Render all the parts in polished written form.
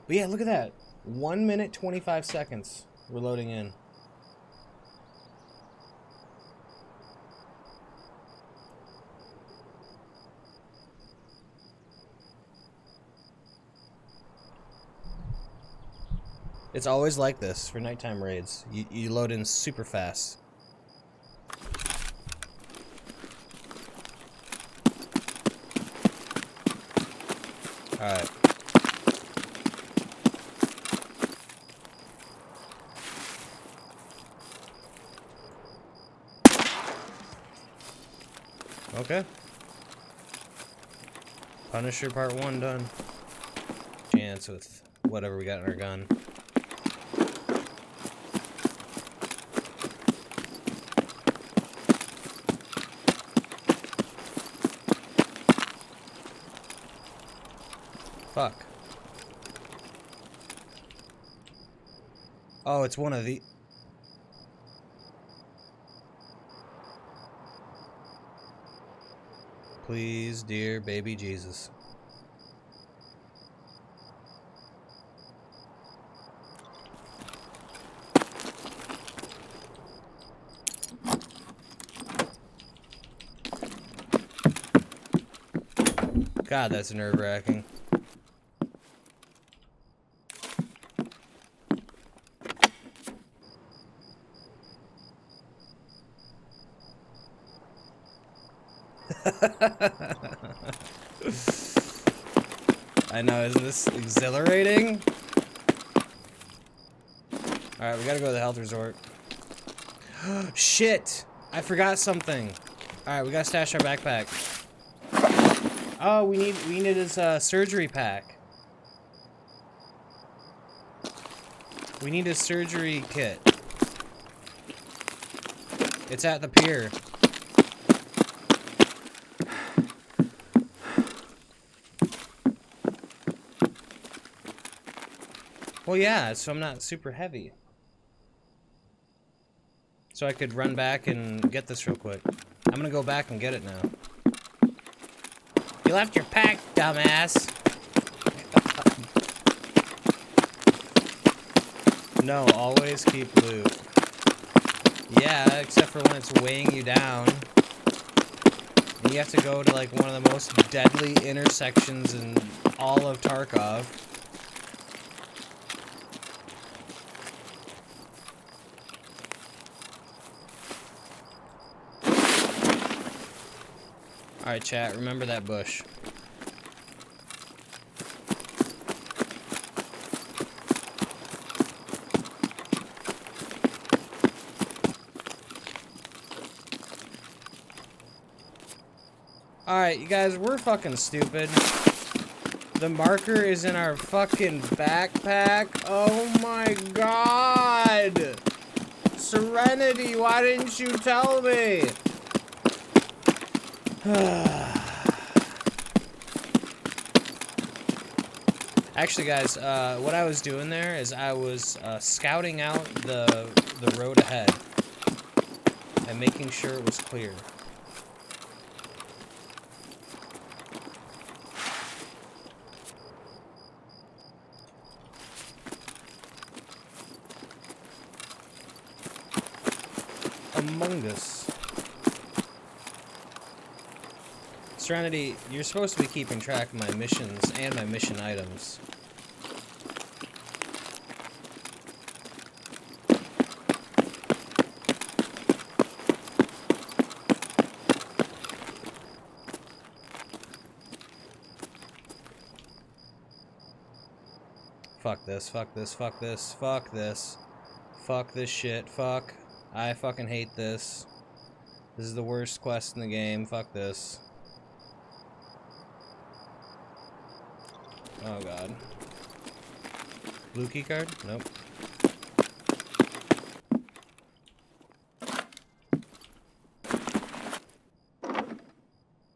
But yeah, look at that. 1 minute 25 seconds. We're loading in. It's always like this for nighttime raids. You load in super fast. Alright. Okay. Punisher Part 1 done. Chance with whatever we got in our gun. Fuck. Oh, it's one of the... Please, dear baby Jesus. God, that's nerve-wracking. I know, isn't this exhilarating? Alright, we gotta go to the health resort. Shit! I forgot something. Alright, we gotta stash our backpack. Oh, we need his surgery pack. We need his surgery kit. It's at the pier. Well, yeah, so I'm not super heavy. So I could run back and get this real quick. I'm gonna go back and get it now. You left your pack, dumbass. No, always keep loot. Yeah, except for when it's weighing you down. And you have to go to like one of the most deadly intersections in all of Tarkov. Alright, chat, remember that bush. Alright, you guys, we're fucking stupid. The marker is in our fucking backpack. Oh my god! Serenity, why didn't you tell me? Actually, guys, what I was doing there is I was scouting out the road ahead and making sure it was clear. Among Us. Serenity, you're supposed to be keeping track of my missions and my mission items. Fuck this, fuck this, fuck this, fuck this. Fuck this shit, fuck. I fucking hate this. This is the worst quest in the game, fuck this. Oh god. Blue key card? Nope.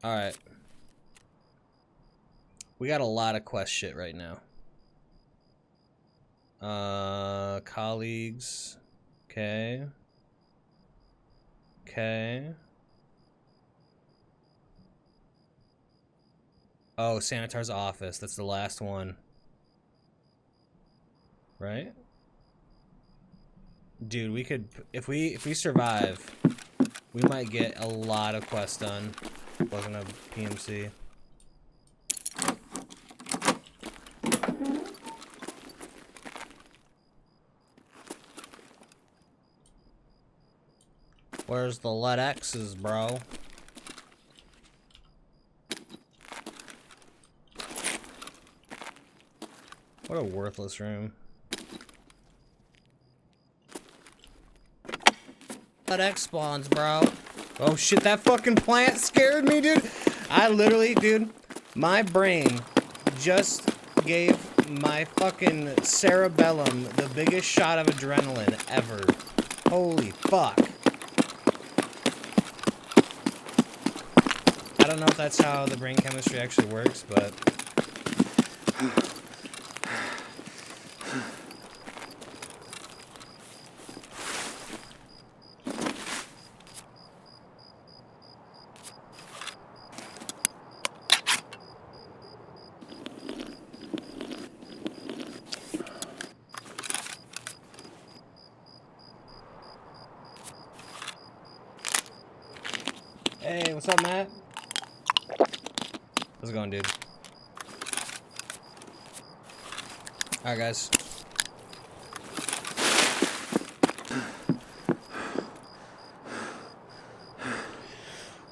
Alright. We got a lot of quest shit right now. Colleagues. Okay. Okay. Oh, Sanitar's office. That's the last one. Right? Dude, we could if we survive, we might get a lot of quests done. Wasn't a PMC. Where's the lead X's, bro? What a worthless room. Lead X spawns, bro. Oh shit, that fucking plant scared me, dude. I literally, dude, my brain just gave my fucking cerebellum the biggest shot of adrenaline ever. Holy fuck. I don't know if that's how the brain chemistry actually works, but... Hey, what's up, Matt? How's it going, dude? Alright, guys.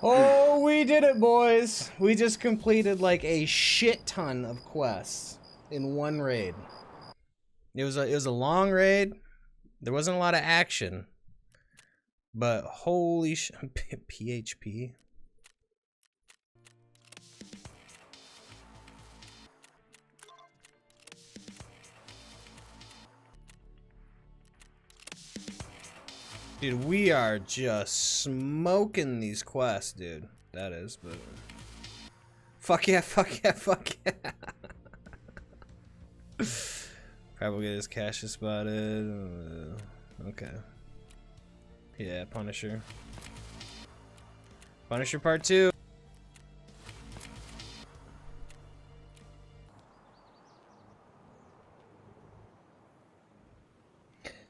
Oh, we did it, boys! We just completed, like, a shit ton of quests in one raid. It was a long raid. There wasn't a lot of action. But holy sh... PHP? Dude, we are just smoking these quests, dude. That is, but... Fuck yeah, fuck yeah, fuck yeah. Probably get his cache spotted. Okay. Yeah, Punisher. Punisher Part 2.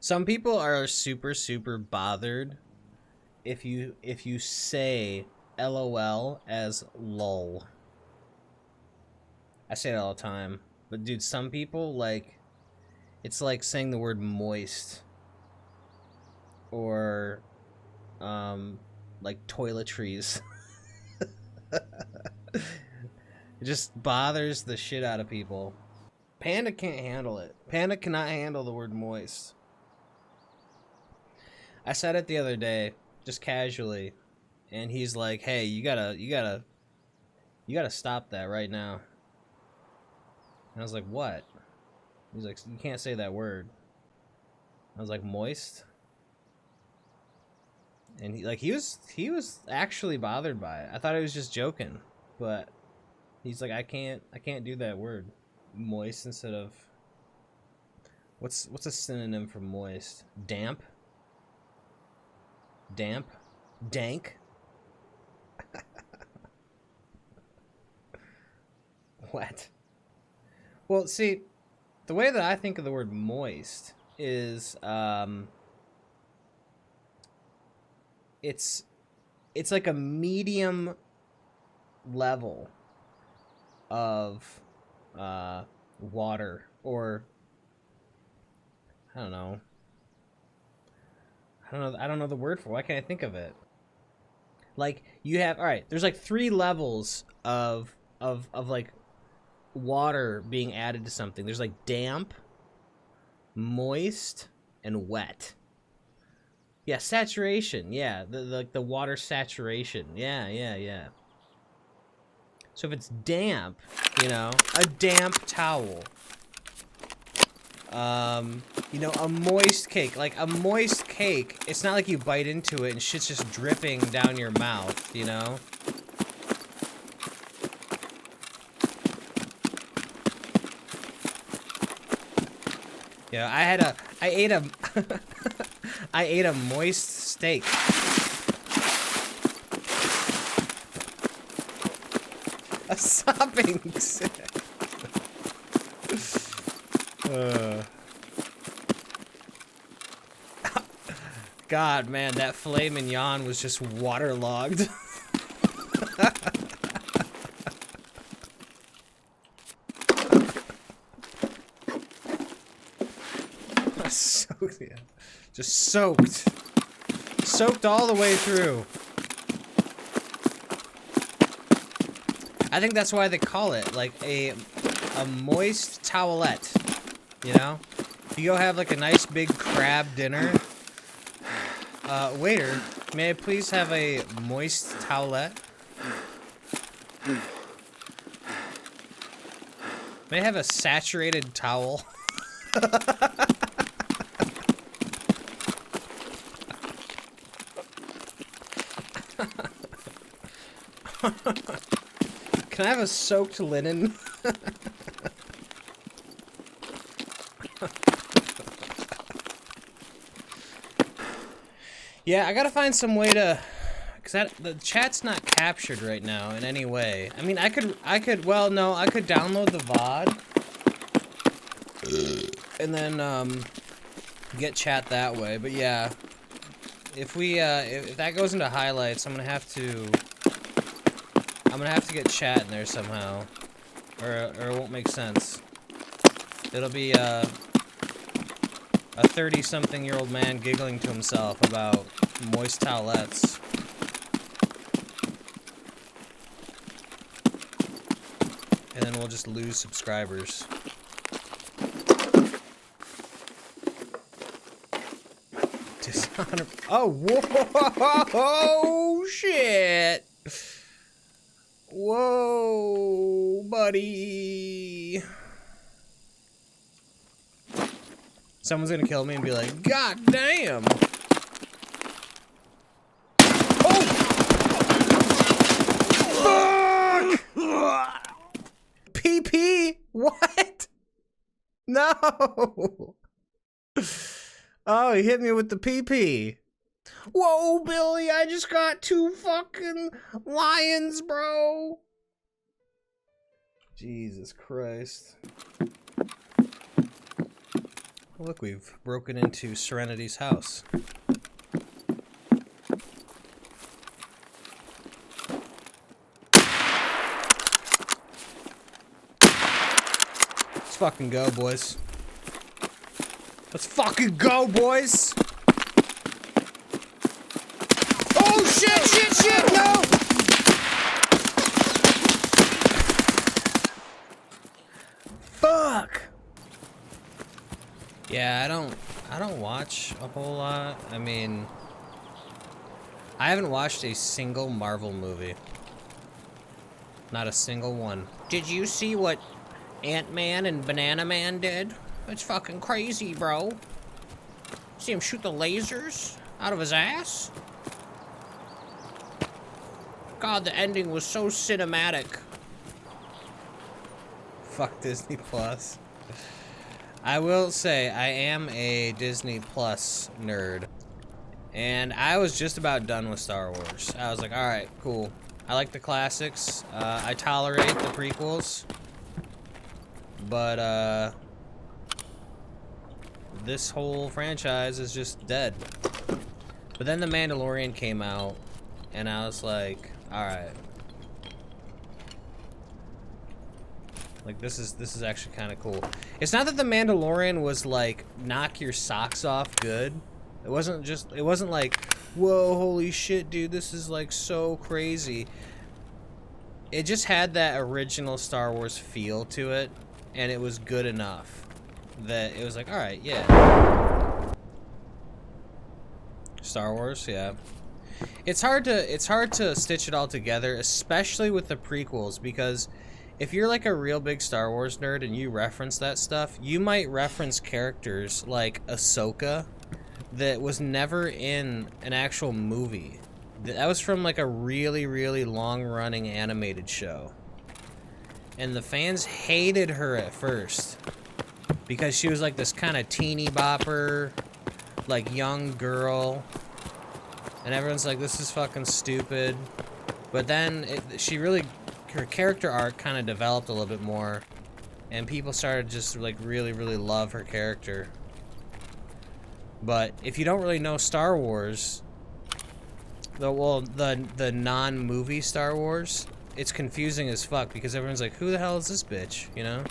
Some people are super bothered if you say LOL as lol. I say it all the time, but dude, some people, like, it's like saying the word moist or like toiletries. It just bothers the shit out of people. Panda can't handle it. Panda cannot handle the word moist. I said it the other day, just casually, and he's like, "Hey, you gotta stop that right now." And I was like, "What?" He's like, "You can't say that word." I was like, "Moist?" And he was actually bothered by it. I thought he was just joking, but he's like, I can't do that word, moist, instead of what's a synonym for moist? Damp? Damp? Dank? What? Well, see, the way that I think of the word moist is it's like a medium level of water, or I don't know the word for it. Why can't I think of it? Like, you have, all right, there's like 3 levels of like water being added to something. There's like damp, moist, and wet. Yeah, saturation. Yeah, the water saturation. Yeah. So if it's damp, you know, a damp towel. You know, a moist cake. Like, a moist cake, it's not like you bite into it and shit's just dripping down your mouth, you know? Yeah, I ate a I ate a moist steak. A sopping. God, man, that filet mignon was just waterlogged. Soaked, yeah. Just soaked. Soaked all the way through. I think that's why they call it, like, a moist towelette. You know? You go have, like, a nice big crab dinner. Waiter, may I please have a moist towelette? May I have a saturated towel? Can I have a soaked linen? Yeah, I gotta find some way to, cause the chat's not captured right now in any way. I mean, I could, well, no, I could download the VOD and then get chat that way. But yeah, if we if that goes into highlights, I'm gonna have to get chat in there somehow, or it won't make sense. It'll be a 30-something-year-old man giggling to himself about moist towelettes. And then we'll just lose subscribers. Dishonor. Oh, whoa! Shit! Whoa, buddy! Someone's gonna kill me and be like, God damn! Oh! Fuck! PP? What? No! Oh, he hit me with the PP. Whoa, Billy, I just got 2 fucking lions, bro! Jesus Christ. Look, we've broken into Serenity's house. Let's fucking go, boys. Let's fucking go, boys! Oh, shit, no! Fuck! Yeah, I don't watch a whole lot. I mean, I haven't watched a single Marvel movie. Not a single one. Did you see what Ant-Man and Banana Man did? It's fucking crazy, bro. See him shoot the lasers out of his ass? God, the ending was so cinematic. Fuck Disney Plus. I will say, I am a Disney Plus nerd. And I was just about done with Star Wars. I was like, alright, cool. I like the classics. I tolerate the prequels. But, this whole franchise is just dead. But then The Mandalorian came out, and I was like, alright. Like, this is actually kind of cool. It's not that The Mandalorian was, like, knock your socks off good. It wasn't like, whoa, holy shit, dude, this is, like, so crazy. It just had that original Star Wars feel to it, and it was good enough that it was like, alright, yeah. Star Wars, yeah. It's hard to stitch it all together, especially with the prequels, because if you're like a real big Star Wars nerd and you reference that stuff, you might reference characters like Ahsoka that was never in an actual movie. That was from like a really, really long-running animated show. And the fans hated her at first because she was like this kind of teeny bopper, like young girl. And everyone's like, this is fucking stupid. But then her character arc kind of developed a little bit more, and people started just like really, really love her character. But if you don't really know Star Wars, the non-movie Star Wars, it's confusing as fuck because everyone's like, who the hell is this bitch, you know?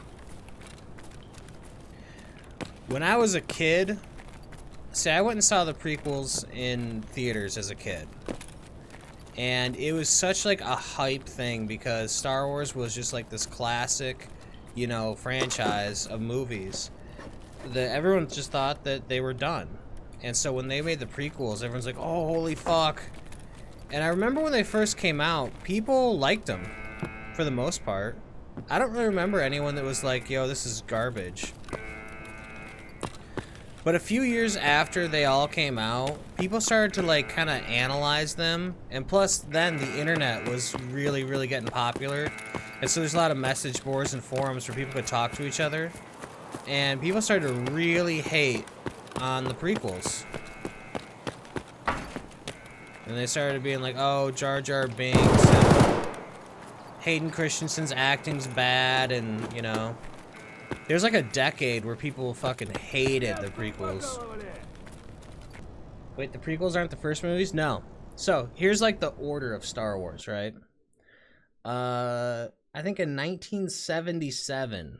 When I was a kid, see, I went and saw the prequels in theaters as a kid. And it was such like a hype thing because Star Wars was just like this classic, you know, franchise of movies that everyone just thought that they were done. And so when they made the prequels, everyone's like, oh, holy fuck. And I remember when they first came out, people liked them for the most part. I don't really remember anyone that was like, yo, this is garbage. But a few years after they all came out, people started to like kind of analyze them. And plus then the internet was really, really getting popular. And so there's a lot of message boards and forums where people could talk to each other. And people started to really hate on the prequels. And they started being like, oh, Jar Jar Binks and Hayden Christensen's acting's bad, and, you know. There's like a decade where people fucking hated the prequels. Wait, the prequels aren't the first movies? No. So, here's like the order of Star Wars, right? I think in 1977,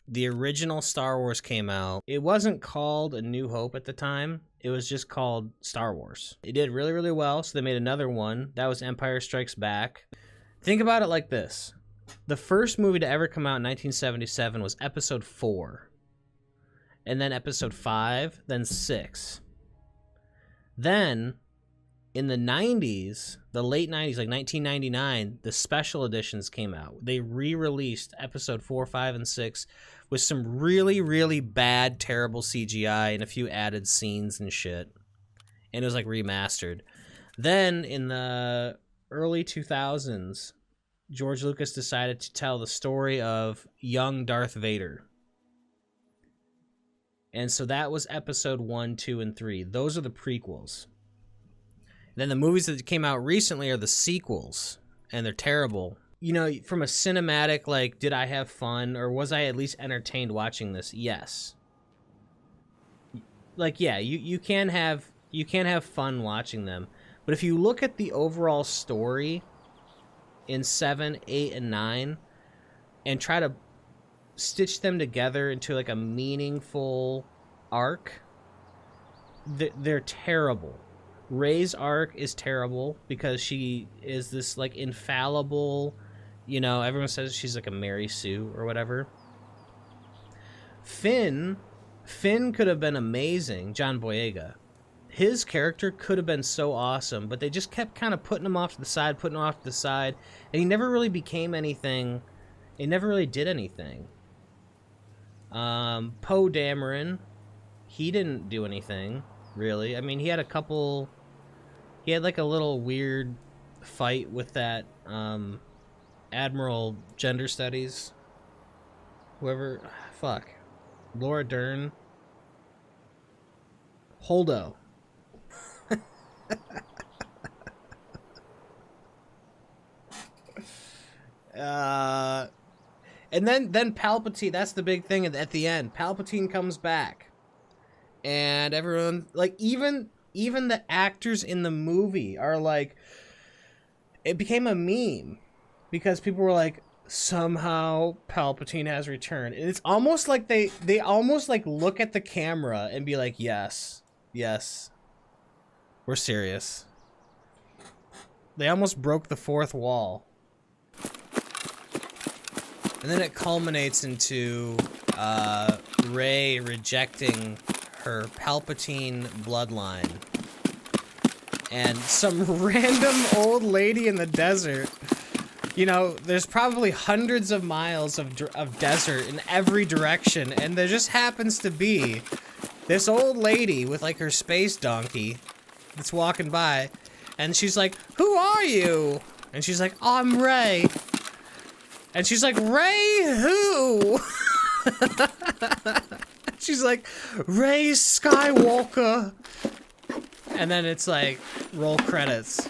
the original Star Wars came out. It wasn't called A New Hope at the time. It was just called Star Wars. It did really, really well, so they made another one. That was Empire Strikes Back. Think about it like this. The first movie to ever come out in 1977 was Episode 4. And then Episode 5, then 6. Then, in the 90s, the late 90s, like 1999, the special editions came out. They re-released Episode 4, 5, and 6 with some really, really bad, terrible CGI and a few added scenes and shit. And it was like remastered. Then, in the early 2000s, George Lucas decided to tell the story of young Darth Vader. And so that was Episode 1, 2, and 3. Those are the prequels. Then the movies that came out recently are the sequels, and they're terrible. You know, from a cinematic, like, did I have fun, or was I at least entertained watching this? Yes. Like, yeah, you can have fun watching them, but if you look at the overall story in 7, 8, and 9, and try to stitch them together into like a meaningful arc, they're terrible. Rey's arc is terrible because she is this like infallible, you know, everyone says she's like a Mary Sue or whatever. Finn could have been amazing, John Boyega. His character could have been so awesome, but they just kept kind of putting him off to the side, and he never really became anything. He never really did anything. Poe Dameron, he didn't do anything, really. I mean, he had like a little weird fight with that Admiral Gender Studies. Laura Dern. Holdo. And then Palpatine, that's the big thing at the end. Palpatine comes back. And everyone, like, even the actors in the movie are like, it became a meme because people were like, somehow Palpatine has returned. And it's almost like they almost like look at the camera and be like, yes, we're serious. They almost broke the fourth wall. And then it culminates into Rey rejecting her Palpatine bloodline. And some random old lady in the desert. You know, there's probably hundreds of miles of desert in every direction. And there just happens to be this old lady with like her space donkey that's walking by. And she's like, who are you? And she's like, oh, I'm Rey. And she's like, Rey who? She's like, Rey Skywalker. And then it's like, roll credits.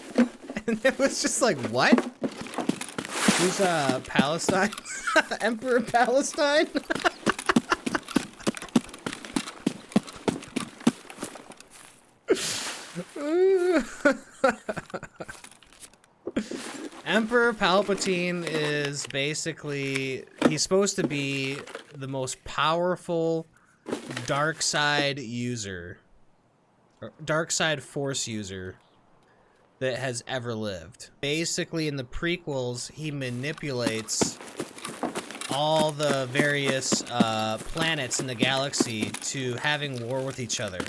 And it was just like, what? Who's Palestine? Emperor of Palestine? Emperor Palpatine is basically, he's supposed to be the most powerful dark side user, or dark side force user that has ever lived. Basically, in the prequels, he manipulates all the various planets in the galaxy to having war with each other.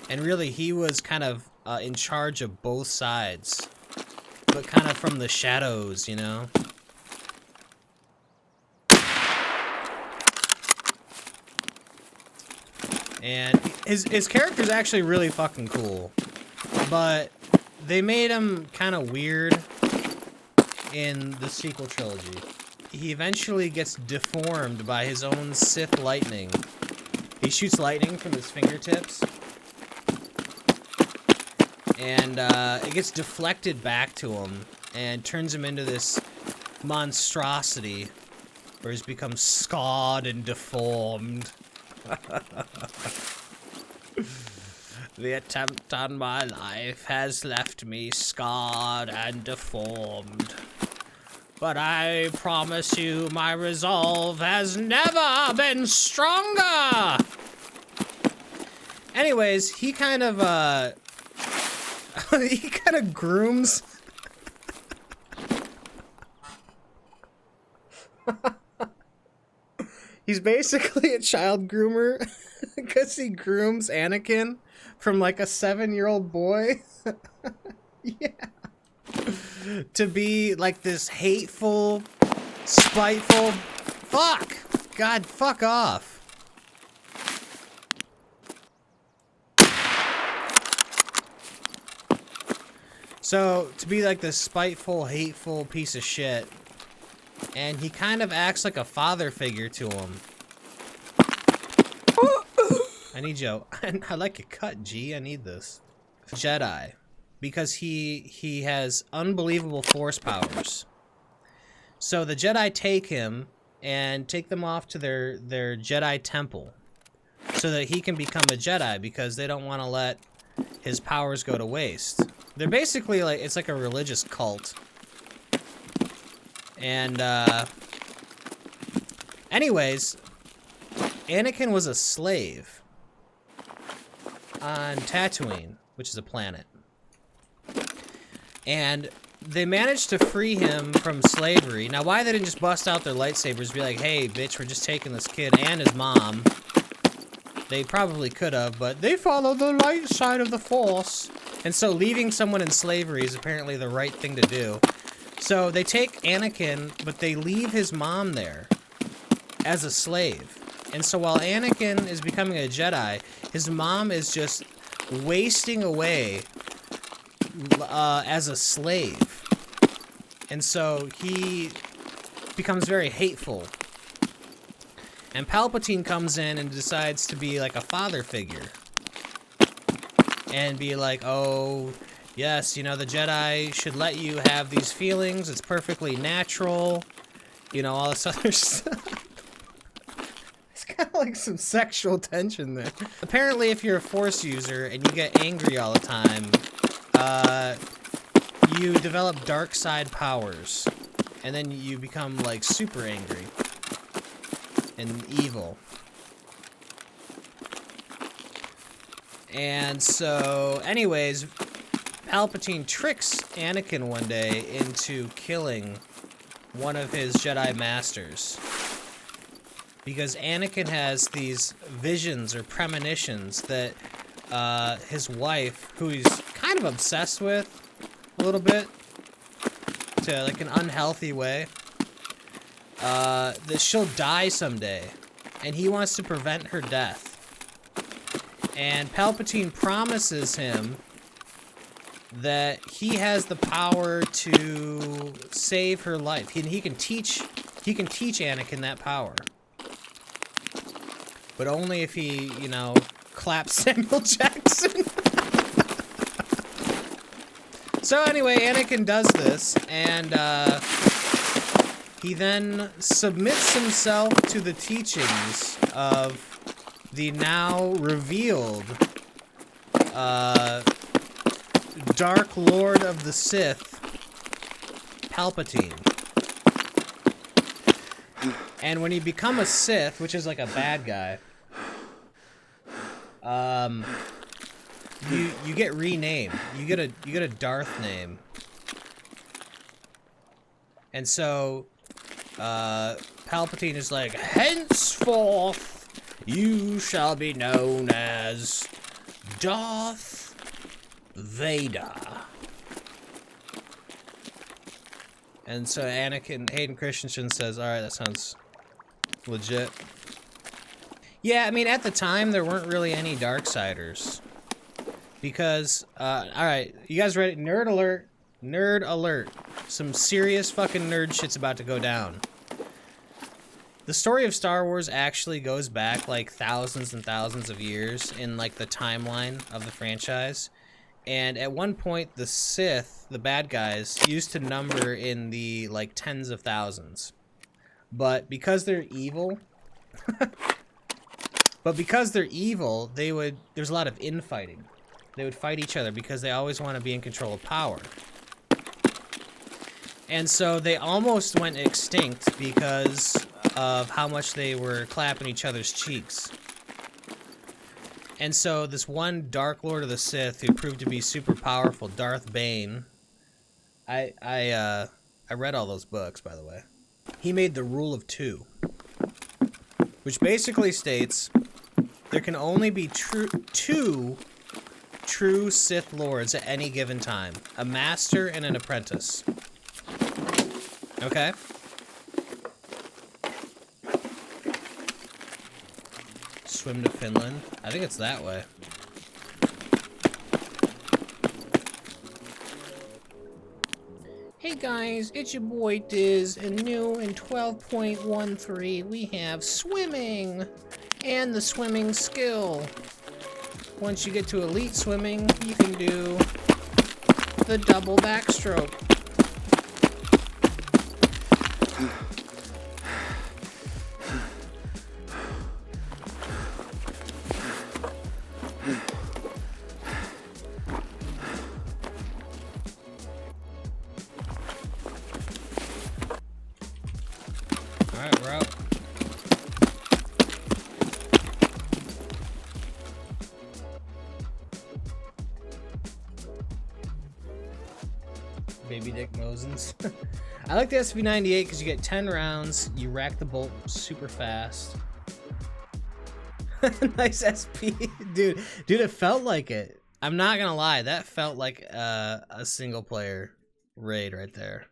And really, he was kind of in charge of both sides, but kind of from the shadows, you know? And his character's actually really fucking cool, but they made him kind of weird in the sequel trilogy. He eventually gets deformed by his own Sith lightning. He shoots lightning from his fingertips, and it gets deflected back to him and turns him into this monstrosity where he's become scarred and deformed. The attempt on my life has left me scarred and deformed. But I promise you my resolve has never been stronger! Anyways, he kind of, he kind of grooms... He's basically a child groomer because he grooms Anakin from like a 7-year-old boy. Yeah. To be like this hateful, spiteful... Fuck! God, fuck off. So, to be like this spiteful, hateful piece of shit. And he kind of acts like a father figure to him. I need you. I like your cut, G. I need this. Jedi. Because he has unbelievable force powers. So the Jedi take him and take them off to their Jedi temple. So that he can become a Jedi because they don't want to let his powers go to waste. They're basically like, it's like a religious cult. And, anyways, Anakin was a slave on Tatooine, which is a planet. And they managed to free him from slavery. Now, why they didn't just bust out their lightsabers and be like, hey, bitch, we're just taking this kid and his mom. They probably could have, but they follow the light side of the Force. And so leaving someone in slavery is apparently the right thing to do. So they take Anakin, but they leave his mom there as a slave. And so while Anakin is becoming a Jedi, his mom is just wasting away as a slave. And so he becomes very hateful. And Palpatine comes in and decides to be like a father figure. And be like, oh... yes, you know, the Jedi should let you have these feelings. It's perfectly natural. You know, all this other stuff. It's kind of like some sexual tension there. Apparently, if you're a Force user and you get angry all the time, you develop dark side powers. And then you become, like, super angry. And evil. And so, anyways... Palpatine tricks Anakin one day into killing one of his Jedi Masters. Because Anakin has these visions or premonitions that his wife, who he's kind of obsessed with a little bit, to like an unhealthy way, that she'll die someday. And he wants to prevent her death. And Palpatine promises him that he has the power to save her life. He can teach Anakin that power. But only if he, you know, claps Samuel Jackson. So anyway, Anakin does this, and he then submits himself to the teachings of the now revealed Dark Lord of the Sith, Palpatine. And when you become a Sith, which is like a bad guy, you get renamed. You get a Darth name. And so Palpatine is like, henceforth you shall be known as Darth Vader. And so Hayden Christensen says, all right, that sounds legit. Yeah, I mean, at the time, there weren't really any Darksiders. Because, alright, you guys ready? Nerd alert. Nerd alert. Some serious fucking nerd shit's about to go down. The story of Star Wars actually goes back, like, thousands and thousands of years in, like, the timeline of the franchise. And at one point, the Sith, the bad guys, used to number in the, like, tens of thousands. But because they're evil... there's a lot of infighting. They would fight each other because they always want to be in control of power. And so they almost went extinct because of how much they were clapping each other's cheeks. And so this one Dark Lord of the Sith who proved to be super powerful, Darth Bane, I read all those books, by the way. He made the Rule of Two, which basically states there can only be two true Sith Lords at any given time. A master and an apprentice. Okay? Swim to Finland. I think it's that way. Hey guys, it's your boy Diz, and new in 12.13 we have swimming and the swimming skill. Once you get to elite swimming, you can do the double backstroke. Alright, we're out. Baby Dick Mosens. I like the SV98 because you get 10 rounds, you rack the bolt super fast. Nice SP. Dude, it felt like it. I'm not gonna lie, that felt like a single player raid right there.